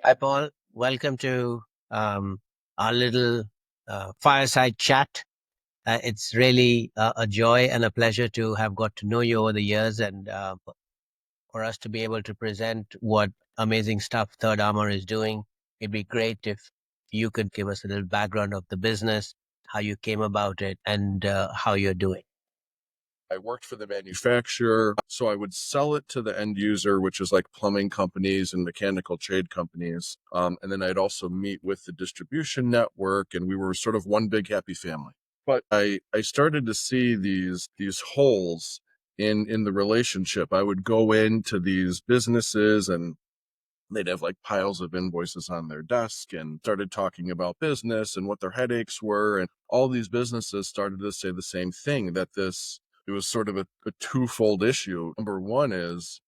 Hi, Paul. Welcome to our little fireside chat. It's really a joy and a pleasure to have got to know you over the years and for us to be able to present what amazing stuff Third Armor is doing. It'd be great if you could give us a little background of the business, how you came about it, and how you're doing. I worked for the manufacturer, so I would sell it to the end user, which is like plumbing companies and mechanical trade companies. And then I'd also meet with the distribution network, and we were sort of one big happy family. But I started to see these holes in the relationship. I would go into these businesses and they'd have like piles of invoices on their desk and started talking about business and what their headaches were. And all these businesses started to say the same thing, that it was sort of a twofold issue. Number one is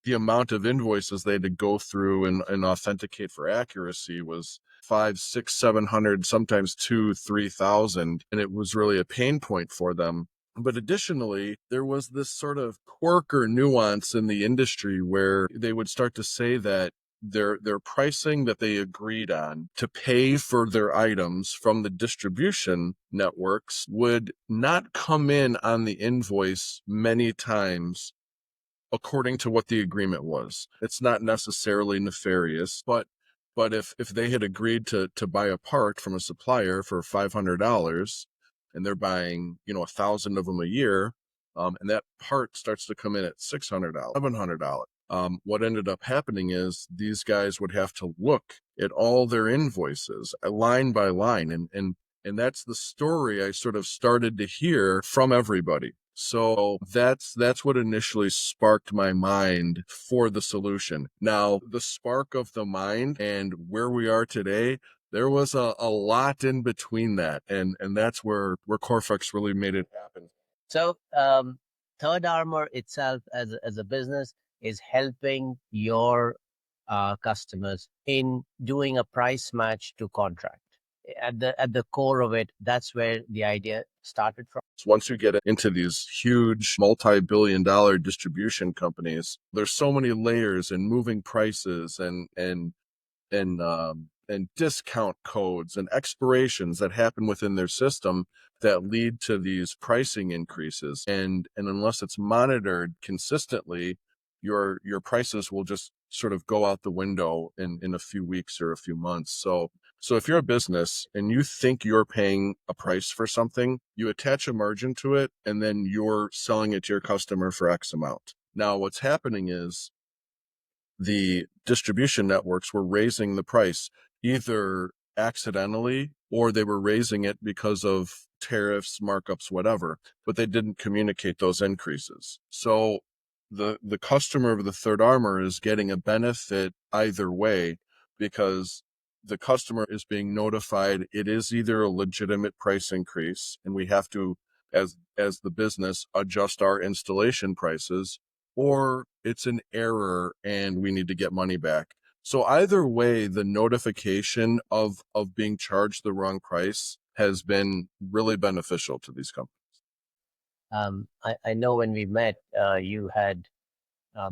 the amount of invoices they had to go through and authenticate for accuracy was 5, 6, 700, sometimes 2, 3,000. And it was really a pain point for them. But additionally, there was this sort of quirk or nuance in the industry where they would start to say that their pricing that they agreed on to pay for their items from the distribution networks would not come in on the invoice many times according to what the agreement was. It's not necessarily nefarious, but if they had agreed to buy a part from a supplier for $500 and they're buying, 1,000 of them a year, and that part starts to come in at $600, $700. What ended up happening is these guys would have to look at all their invoices line by line. And that's the story I sort of started to hear from everybody. So that's what initially sparked my mind for the solution. Now, the spark of the mind and where we are today, there was a lot in between that. And that's where CoreForce really made it happen. So, Third Armor itself as a business is helping your customers in doing a price match to contract. At the core of it, that's where the idea started from. So once you get into these huge multi-billion-dollar distribution companies, there's so many layers and moving prices and discount codes and expirations that happen within their system that lead to these pricing increases. And unless it's monitored consistently, your prices will just sort of go out the window in a few weeks or a few months. So if you're a business and you think you're paying a price for something, you attach a margin to it, and then you're selling it to your customer for X amount. Now, what's happening is the distribution networks were raising the price either accidentally or they were raising it because of tariffs, markups, whatever, but they didn't communicate those increases. So the customer of the Third Armor is getting a benefit either way because the customer is being notified it is either a legitimate price increase and we have to, as the business, adjust our installation prices, or it's an error and we need to get money back. So either way, the notification of being charged the wrong price has been really beneficial to these companies. I know when we met, you had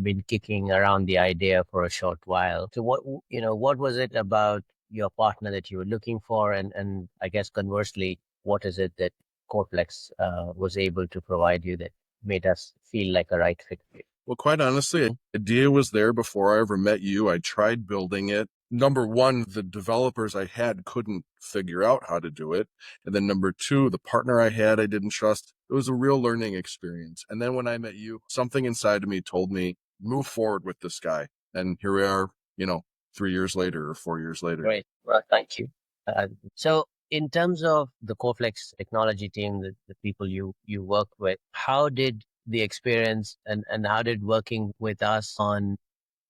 been kicking around the idea for a short while. So what was it about your partner that you were looking for? And I guess conversely, what is it that Corplex was able to provide you that made us feel like a right fit for you? Well, quite honestly, the idea was there before I ever met you. I tried building it. Number one, the developers I had couldn't figure out how to do it. And then number two, the partner I had, I didn't trust. It was a real learning experience. And then when I met you, something inside of me told me, move forward with this guy. And here we are, 3 years later or 4 years later. Great. Well, thank you. So in terms of the Coreflex technology team, the people you work with, how did the experience and how did working with us on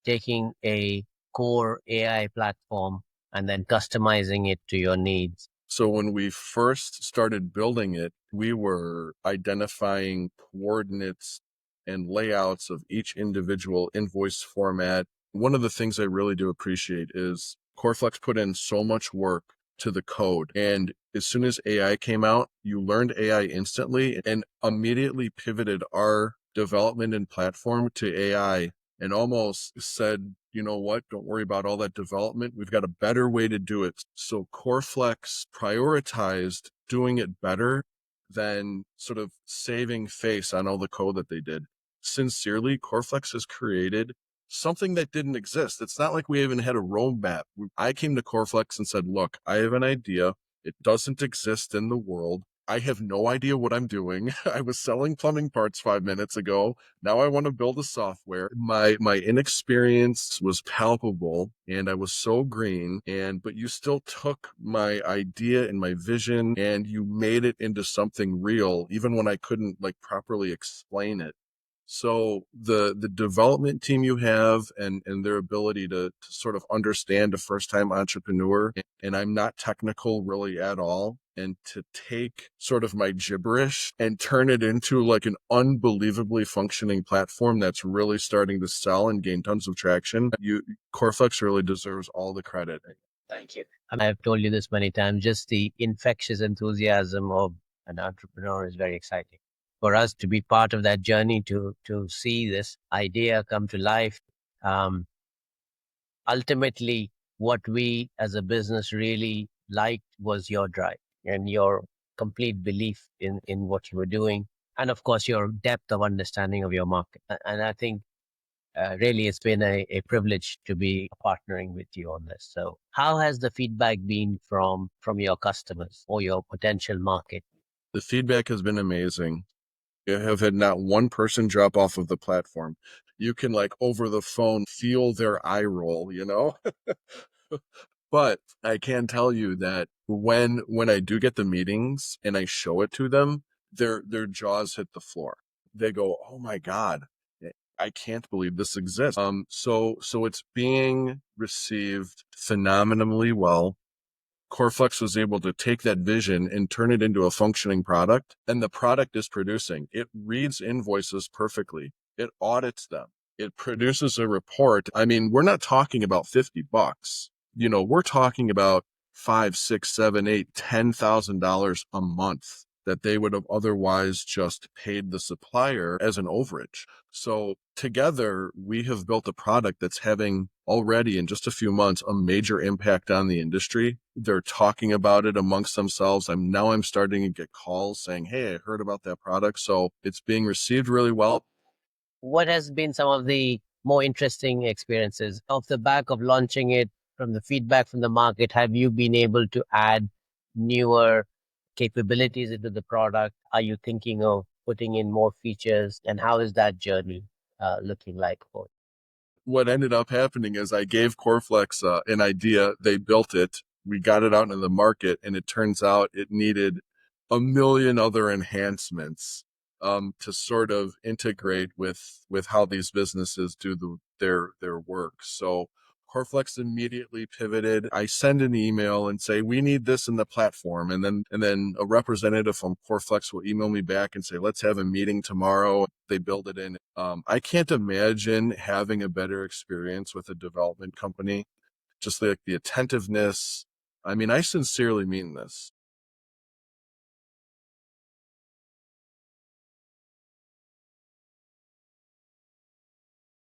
taking a core AI platform and then customizing it to your needs? So when we first started building it, we were identifying coordinates and layouts of each individual invoice format. One of the things I really do appreciate is CoreFlex put in so much work to the code. And as soon as AI came out, you learned AI instantly and immediately pivoted our development and platform to AI and almost said, you know what, don't worry about all that development. We've got a better way to do it. So CoreFlex prioritized doing it better than sort of saving face on all the code that they did. Sincerely, CoreFlex has created something that didn't exist. It's not like we even had a roadmap. I came to CoreFlex and said, look, I have an idea. It doesn't exist in the world. I have no idea what I'm doing. I was selling plumbing parts 5 minutes ago. Now I want to build a software. My inexperience was palpable and I was so green, but you still took my idea and my vision and you made it into something real, even when I couldn't like properly explain it. So the development team you have and their ability to sort of understand a first time entrepreneur, and I'm not technical really at all, and to take sort of my gibberish and turn it into like an unbelievably functioning platform that's really starting to sell and gain tons of traction. CoreFlex really deserves all the credit. Thank you. I've told you this many times, just the infectious enthusiasm of an entrepreneur is very exciting. For us to be part of that journey, to see this idea come to life, um, ultimately, what we as a business really liked was your drive and your complete belief in what you were doing. And of course, your depth of understanding of your market. And I think really it's been a privilege to be partnering with you on this. So how has the feedback been from your customers or your potential market? The feedback has been amazing. I have had not one person drop off of the platform. You can like over the phone feel their eye roll, you know? But I can tell you that when I do get the meetings and I show it to them, their jaws hit the floor. They go, "Oh my God, I can't believe this exists." So it's being received phenomenally well. CoreFlex was able to take that vision and turn it into a functioning product, and the product is producing. It reads invoices perfectly. It audits them. It produces a report. I mean, we're not talking about $50. We're talking about five, six, seven, eight, $10,000 a month that they would have otherwise just paid the supplier as an overage. So together, we have built a product that's having already in just a few months a major impact on the industry. They're talking about it amongst themselves. I'm starting to get calls saying, "Hey, I heard about that product." So it's being received really well. What has been some of the more interesting experiences off the back of launching it? From the feedback from the market, have you been able to add newer capabilities into the product? Are you thinking of putting in more features, and how is that journey looking like for What ended up happening is I gave CoreFlex an idea. They built it. We got it out into the market, and it turns out it needed a million other enhancements to sort of integrate with how these businesses do their work. So CoreFlex immediately pivoted. I send an email and say, we need this in the platform. And then a representative from CoreFlex will email me back and say, let's have a meeting tomorrow. They build it in. I can't imagine having a better experience with a development company. Just like the attentiveness. I mean, I sincerely mean this.